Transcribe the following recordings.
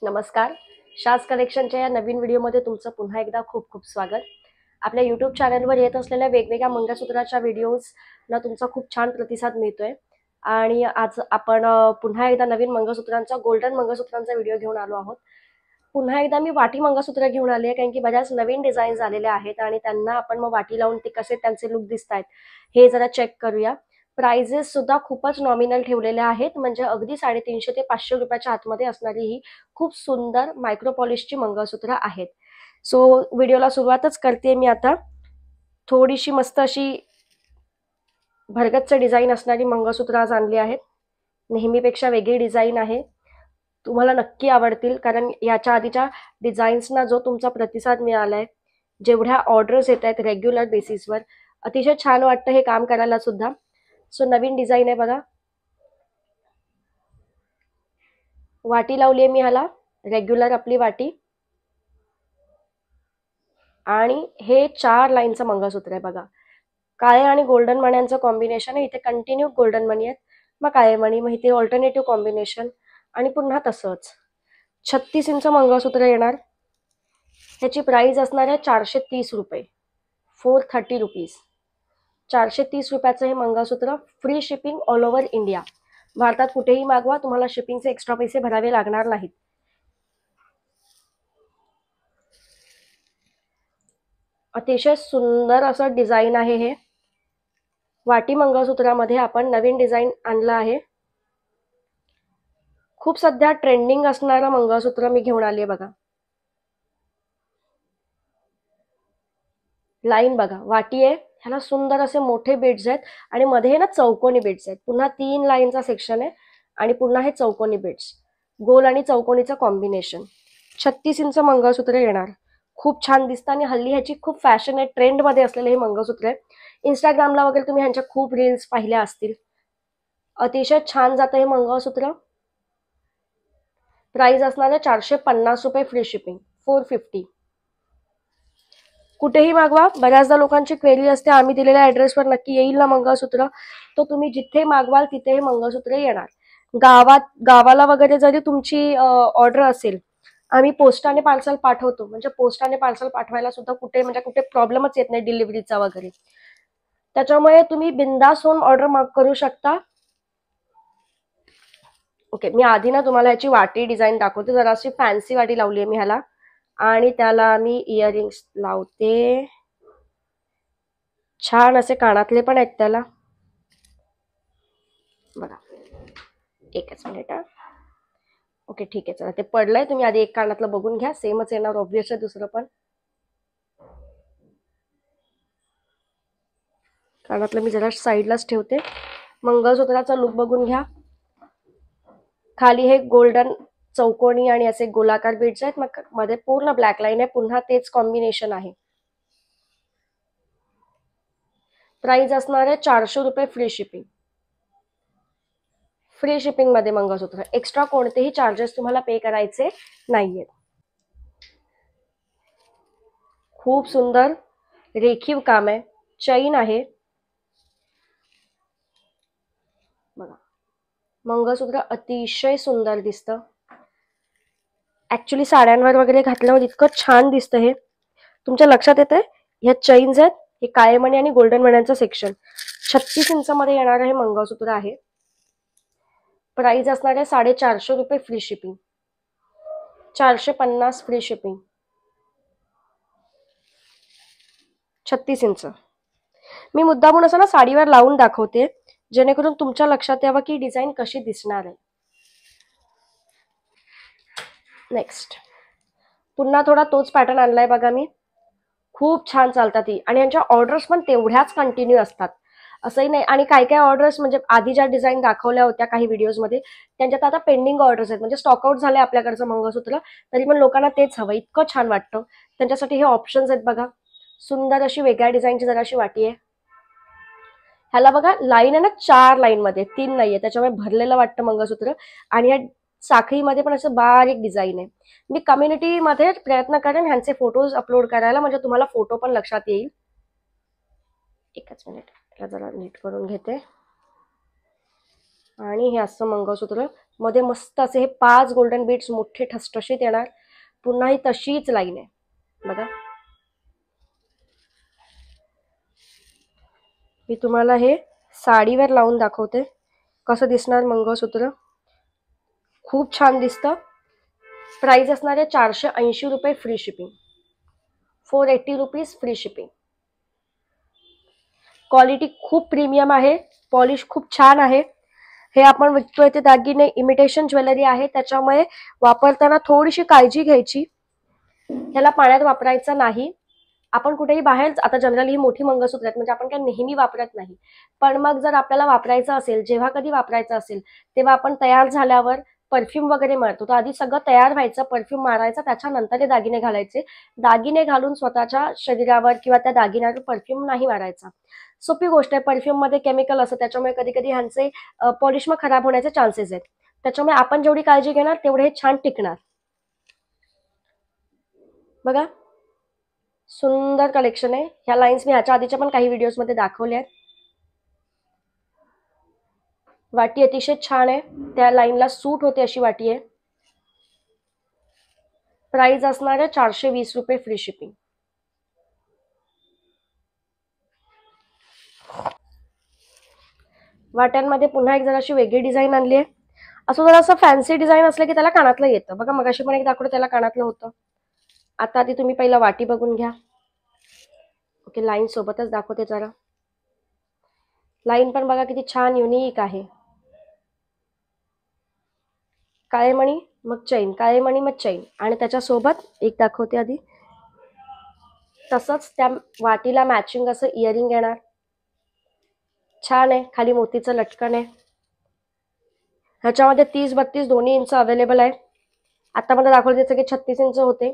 नमस्कार. शाज कलेक्शनच्या या नवीन व्हिडिओमध्ये तुमचं पुन्हा एकदा खूप खूप स्वागत. आपल्या यूट्यूब चॅनलवर येत असलेल्या वेगवेगळ्या मंगळसूत्राच्या व्हिडिओजला तुमचा खूप छान प्रतिसाद मिळतोय आणि आज आपण पुन्हा एकदा नवीन मंगळसूत्रांचा गोल्डन मंगळसूत्रांचा व्हिडिओ घेऊन आलो आहोत. पुन्हा एकदा मी वाटी मंगळसूत्र घेऊन आली आहे, कारण की बऱ्याच नवीन डिझाईन्स आलेल्या आहेत आणि त्यांना आपण मग वाटी लावून ते कसे त्यांचे लुक दिसतायत हे जरा चेक करूया. प्राइजेस सुद्धा खूपच नॉमिनल ठेवलेल्या आहेत, म्हणजे अगदी 350 ते 500 रुपयाच्या आतमध्ये असणारी ही खूप सुंदर मायक्रो पॉलिशची मंगळसूत्र आहेत. सो व्हिडिओला सुरुवातच करते मी आता. थोडीशी मस्त अशी भरगच्च डिझाईन असणारी मंगळसूत्र आज आणली आहेत. नेहमीपेक्षा वेगळी डिझाईन आहे, तुम्हाला नक्की आवडतील, कारण याच्या आधीच्या डिझाईन्सना जो तुमचा प्रतिसाद मिळालाय, जेवढ्या ऑर्डर्स येत आहेत रेग्युलर बेसिसवर, अतिशय छान वाटतं हे काम करायला सुद्धा. सो नवीन डिझाईन आहे बघा. वाटी लावली आहे मी ह्याला, रेग्युलर आपली वाटी, आणि हे 4 लाईनचं मंगळसूत्र आहे बघा. काळे आणि गोल्डन मण्यांचं कॉम्बिनेशन आहे. इथे कंटिन्यू गोल्डन मणी आहेत, मग काळे मणी, मग इथे ऑल्टरनेटिव्ह कॉम्बिनेशन, आणि पुन्हा तसंच 36 इंच मंगळसूत्र येणार. त्याची प्राइस असणार आहे 430 रुपये, 430 रुपीज. 430 रुपयाचं हे मंगळसूत्र, free shipping all over India. भारतात कुठेही मागवा, तुम्हाला शिपिंगचे एक्स्ट्रा पैसे भरावे लागणार नाहीत. अतिशय सुंदर असं डिझाईन आहे हे. वाटी मंगळसूत्रामध्ये आपण नवीन डिझाईन आणला आहे. खूप सध्या ट्रेंडिंग असणारं मंगळसूत्र मी घेऊन आली आहे बघा. लाईन बघा, वाटी आहे, ह्याला सुंदर असे मोठे बीड्स आहेत आणि मध्ये ना चौकोनी बीड्स आहेत. पुन्हा 3 लाईनचा सेक्शन आहे आणि पुन्हा हे चौकोनी बीड्स, गोल आणि चौकोनीचं कॉम्बिनेशन. 36 इंच मंगळसूत्र येणार. खूप छान दिसतं आणि हल्ली ह्याची खूप फॅशन आहे, ट्रेंडमध्ये असलेले हे मंगळसूत्र आहे. इंस्टाग्रामला वगैरे तुम्ही ह्यांच्या खूप रील्स पाहिल्या असतील. अतिशय छान जातं हे मंगळसूत्र. प्राइस असणार आहे 450 रुपये, फ्री शिपिंग 450. कुठेही मागवा. बऱ्याचदा लोकांची क्वेरी असते, आम्ही दिलेल्या ॲड्रेसवर नक्की येईल ना मंगळसूत्र? तो तुम्ही जिथे मागवाल तिथे हे मंगळसूत्र येणार. गावाला वगैरे जरी तुमची ऑर्डर असेल, आम्ही पोस्टाने पार्सल पाठवतो, म्हणजे पोस्टाने पार्सल पाठवायला सुद्धा कुठे प्रॉब्लेमच येत नाही डिलिव्हरीचा वगैरे. त्याच्यामुळे तुम्ही बिंदास होऊन ऑर्डर करू शकता. ओके, मी आधी ना तुम्हाला याची वाटी डिझाईन दाखवते. जराशी फॅन्सी वाटी लावली आहे मी ह्याला, आणि त्याला मी इयरिंग्स लावते. छान असे कानातले पण आहेत त्याला बघा. एकच मिनिट. ओके, ठीक आहे, चला ते पडलंय. तुम्ही आधी एक कानातलं बघून घ्या, सेमच येणार ऑब्व्हियसली दुसरं पण. कानातलं मी जरा साईडलाच ठेवते. मंगळसूत्राचा लुक बघून घ्या. खाली हे गोल्डन चौकोनी आणि असे गोलाकार बीड्स आहेत, मग मध्ये पूर्ण ब्लॅक लाईन आहे, पुन्हा तेच कॉम्बिनेशन आहे. प्राइस असणार आहे 400 रुपये, फ्री शिपिंग. फ्री शिपिंग मध्ये मंगळसूत्र, एक्स्ट्रा कोणतेही चार्जेस तुम्हाला पे करायचे नाहीयेत. खूप सुंदर रेखीव काम आहे, चैन आहे बघा. मंगळसूत्र अतिशय सुंदर दिसतं. ऍक्च्युली साड्यांवर वगैरे घातल्यावर इतकं छान दिसतं हे. तुमच्या लक्षात येतंय, ह्या चैन्स आहेत, हे काळे मणी आणि गोल्डन मण्यांचं सेक्शन. 36 इंच मध्ये येणारं हे मंगळसूत्र आहे. प्राइस असणार आहे 450 रुपये, free shipping. 450 free shipping. 36 inch. मी मुद्दामून असं ना साडीवर लावून दाखवते, जेणेकरून तुमच्या लक्षात यावं की डिझाईन कशी दिसणार आहे. नेक्स्ट पुन्हा थोडा तोच पॅटर्न आणलाय बघा मी. खूप छान चालतात ही, आणि यांच्या ऑर्डर्स पण तेवढ्याच कंटिन्यू असतात, असंही नाही. आणि काय काय ऑर्डर्स, म्हणजे आधी ज्या डिझाईन दाखवल्या होत्या काही व्हिडिओजमध्ये, त्यांच्यात आता पेंडिंग ऑर्डर्स आहेत, म्हणजे स्टॉकआउट झाले आपल्याकडचं मंगळसूत्र, तरी पण लोकांना तेच हवं. इतकं छान वाटतं. त्यांच्यासाठी हे ऑप्शन्स आहेत बघा. सुंदर अशी वेगळ्या डिझाईनची जराशी वाटी आहे. ह्याला बघा, लाईन आहे ना 4 लाईन मध्ये, 3 नाहीये, त्याच्यामुळे भरलेलं वाटतं मंगळसूत्र. आणि या साखळीमध्ये पण असं बारीक डिझाईन आहे. मी कम्युनिटीमध्ये प्रयत्न करेन ह्यांचे फोटोज अपलोड करायला, म्हणजे तुम्हाला फोटो पण लक्षात येईल. एकच मिनिट, जरा नीट करून घेते. आणि हे असं मंगळसूत्र मध्ये मस्त असे हे 5 गोल्डन बीड्स मोठे ठसठशीत येणार. पुन्हा ही तशीच लाईन आहे बघा. मी तुम्हाला हे साडीवर लावून दाखवते कसं दिसणार मंगळसूत्र. खूप छान दिसतं. प्राइस असणार आहे 480 रुपये free shipping. 480 rupees free shipping. Quality खूप प्रीमियम आहे. पॉलिश खूप छान आहे. हे आपण विकतोय ते दागिने इमिटेशन ज्वेलरी आहे, त्याच्यामुळे वापरताना थोडीशी काळजी घ्यायची. त्याला पाण्यात वापरायचं नाही. आपण कुठेही बाहेर, आता जनरली ही मोठी मंगळसूत्र आहेत म्हणजे आपण काय नेहमी वापरत नाही, पण मग जर आपल्याला वापरायचं असेल, जेव्हा कधी वापरायचं असेल तेव्हा आपण तयार झाल्यावर परफ्यूम वगैरे मारतो, तर आधी सगळं तयार व्हायचं, परफ्यूम मारायचा, त्याच्यानंतर ते दागिने घालायचे. दागिने घालून स्वतःच्या शरीरावर किंवा त्या दागिन्यावर परफ्यूम नाही मारायचा. सोपी गोष्ट आहे. परफ्यूम मध्ये केमिकल असतं, त्याच्यामुळे कधी कधी ह्यांचे पॉलिश मग खराब होण्याचे चान्सेस आहेत. त्याच्यामुळे आपण जेवढी काळजी घेणार तेवढे हे छान टिकणार. बघा, सुंदर कलेक्शन आहे. ह्या लाईन्स मी ह्याच्या आधीच्या पण काही व्हिडिओज मध्ये दाखवल्या आहेत. वाटी अतिशय छान आहे, त्या लाईनला सूट होते अशी वाटी आहे. प्राइस असणार आहे 420 रुपये फ्री शिपिंग. वाट्यांमध्ये पुन्हा एक जराशी वेगळी डिझाईन आणली आहे. असं जरा असं फॅन्सी डिझाईन असलं की त्याला कानातलं येतं बघा. मगाशी पण एक दाखवलं त्याला कानातलं होतं. आता आधी तुम्ही पहिला वाटी बघून घ्या. ओके, लाईन सोबतच दाखवते जरा. लाईन पण बघा किती छान युनिक आहे. काळे मणी मग चैन, काळे मणी मग चैन, आणि त्याच्यासोबत एक दाखवते आधी. तसंच त्या वाटीला मॅचिंग असं इयरिंग येणार. छान आहे. खाली मोतीचं लटकन आहे. ह्याच्यामध्ये 30-32 दोन्ही इंच अवेलेबल आहे. आता मला दाखवले सगळे 36 इंच होते,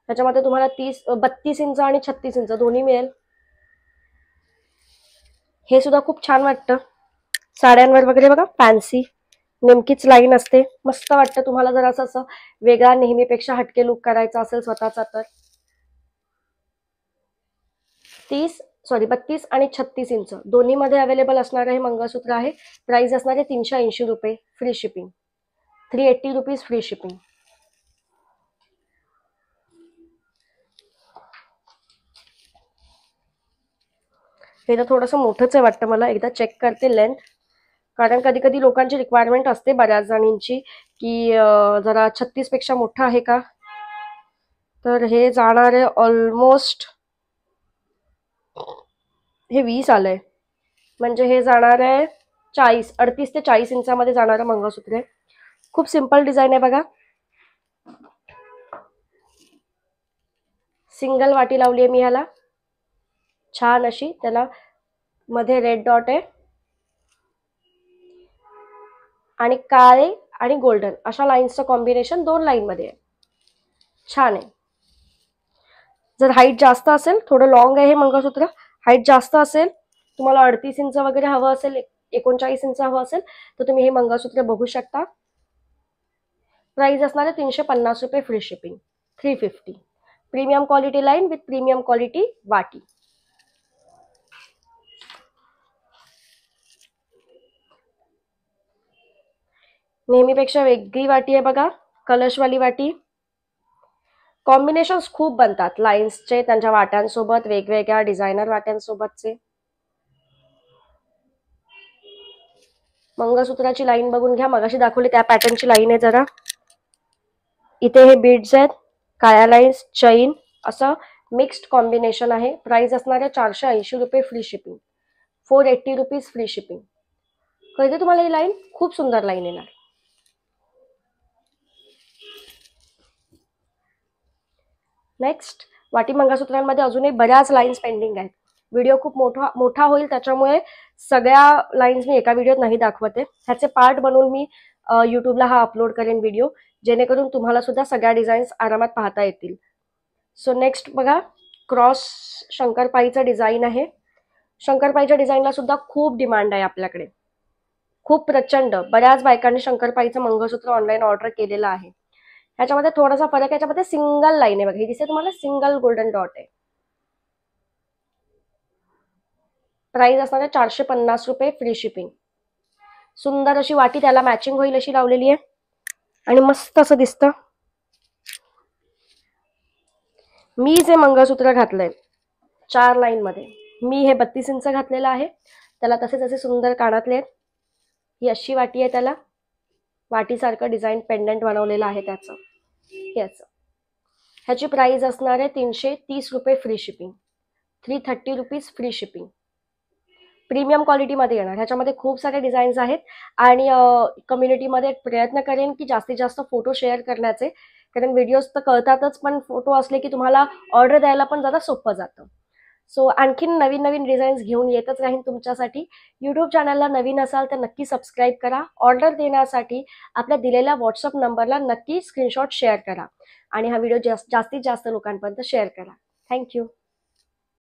त्याच्यामध्ये तुम्हाला 32 इंच आणि 36 इंच दोन्ही मिळेल. हे सुद्धा खूप छान वाटतं साड्यांवर वगैरे बघा. फॅन्सी नेमकीच लाईन असते, मस्त वाटतं. तुम्हाला जर असं वेगळा नेहमीपेक्षा हटके लुक करायचा असेल स्वतःचा तर 32 आणि 36 इंच दोन्ही मध्ये अवेलेबल असणार हे मंगळसूत्र आहे. प्राइस असणार आहे 380 रुपये free shipping. 380 rupees free shipping. हे तर थोडंसं मोठंच आहे वाटतं मला. एकदा चेक करते लेंथ, कारण कधी कधी लोकांची रिक्वायरमेंट असते बऱ्याच जणींची की जरा 36 पेक्षा मोठं आहे का. तर हे जाणार आहे ऑलमोस्ट, हे 20 आलंय, म्हणजे हे जाणार आहे 38 ते 40 इंचामध्ये जाणारं मंगळसूत्र आहे. खूप सिंपल डिझाईन आहे बघा. सिंगल वाटी लावली आहे मी ह्याला छान अशी. त्याला मध्ये रेड डॉट आहे आणि काळे आणि गोल्डन अशा लाईन्सचं कॉम्बिनेशन 2 लाईन मध्ये आहे. छान आहे. जर हाईट जास्त असेल, थोडं लॉंग आहे हे मंगळसूत्र, हाईट जास्त असेल, तुम्हाला 38 इंच वगैरे हवं असेल, 39 इंच हवं असेल, तर तुम्ही हे मंगळसूत्र बघू शकता. प्राइस असणार आहे 350 रुपये free shipping. 350. Premium quality line with premium quality वाटी. नेहमीपेक्षा वेगळी वाटी आहे बघा, कलशवाली वाटी. कॉम्बिनेशन्स खूप बनतात लाईन्सचे त्यांच्या वाट्यांसोबत, वेगवेगळ्या डिझायनर वाट्यांसोबतचे. मंगळसूत्राची लाईन बघून घ्या. मगाशी दाखवली त्या पॅटर्नची लाईन आहे जरा. इथे हे बीड्स आहेत, काळ्या लाईन्स, चैन, असं मिक्स्ड कॉम्बिनेशन आहे. प्राइस असणार आहे 480 रुपये free shipping. 480 rupees free shipping. कळते तुम्हाला ही लाईन? खूप सुंदर लाईन येणार. नेक्स्ट, वाटी मंगळसूत्रांमध्ये अजूनही बऱ्याच लाईन्स पेंडिंग आहेत. व्हिडिओ खूप मोठा होईल, त्याच्यामुळे सगळ्या लाईन्स मी एका व्हिडिओत नाही दाखवते. ह्याचे पार्ट बनवून मी युट्यूबला हा अपलोड करेन व्हिडिओ, जेणेकरून तुम्हाला सुद्धा सगळ्या डिझाईन्स आरामात पाहता येतील. सो नेक्स्ट बघा, क्रॉस शंकरपाईचं डिझाईन आहे. शंकरपाईच्या डिझाईनला सुद्धा खूप डिमांड आहे आपल्याकडे, खूप प्रचंड. बऱ्याच बायकांनी शंकरपाईचं मंगळसूत्र ऑनलाईन ऑर्डर केलेलं आहे. ह्याच्यामध्ये थोडासा फरक आहे, ह्याच्यामध्ये सिंगल लाईन आहे बघा. ही दिसते तुम्हाला, सिंगल गोल्डन डॉट आहे. प्राइस असणार आहे 450 रुपये फ्री शिपिंग. सुंदर अशी वाटी त्याला मॅचिंग होईल अशी लावलेली आहे आणि मस्त असं दिसतं. मी जे मंगळसूत्र घातलंय 4 लाईन मध्ये, मी हे 32 इंच घातलेलं आहे. त्याला तसे तसे सुंदर कानातले आहेत. ही अशी वाटी आहे, त्याला वाटीसारखं डिझाईन पेंडंट बनवलेलं आहे त्याचं. याचं ह्याची प्राइस असणार आहे 330 रुपये free shipping, 330 rupees free shipping. Premium क्वालिटीमध्ये येणार. ह्याच्यामध्ये खूप सारे डिझाईन्स आहेत आणि कम्युनिटीमध्ये प्रयत्न करेन की जास्तीत जास्त फोटो शेअर करण्याचे, कारण व्हिडिओज तर कळतातच, पण फोटो असले की तुम्हाला ऑर्डर द्यायला पण जरा सोपं जातं. सो आणखीन नवीन नवीन डिझाईन्स घेऊन येतच राहीन तुमच्यासाठी. यूट्यूब चॅनलला नवीन असाल तर नक्की सबस्क्राईब करा. ऑर्डर देण्यासाठी आपल्या दिलेल्या व्हॉट्सअप नंबरला नक्की स्क्रीनशॉट शेअर करा आणि हा व्हिडिओ जास्तीत जास्त लोकांपर्यंत शेअर करा. थँक्यू.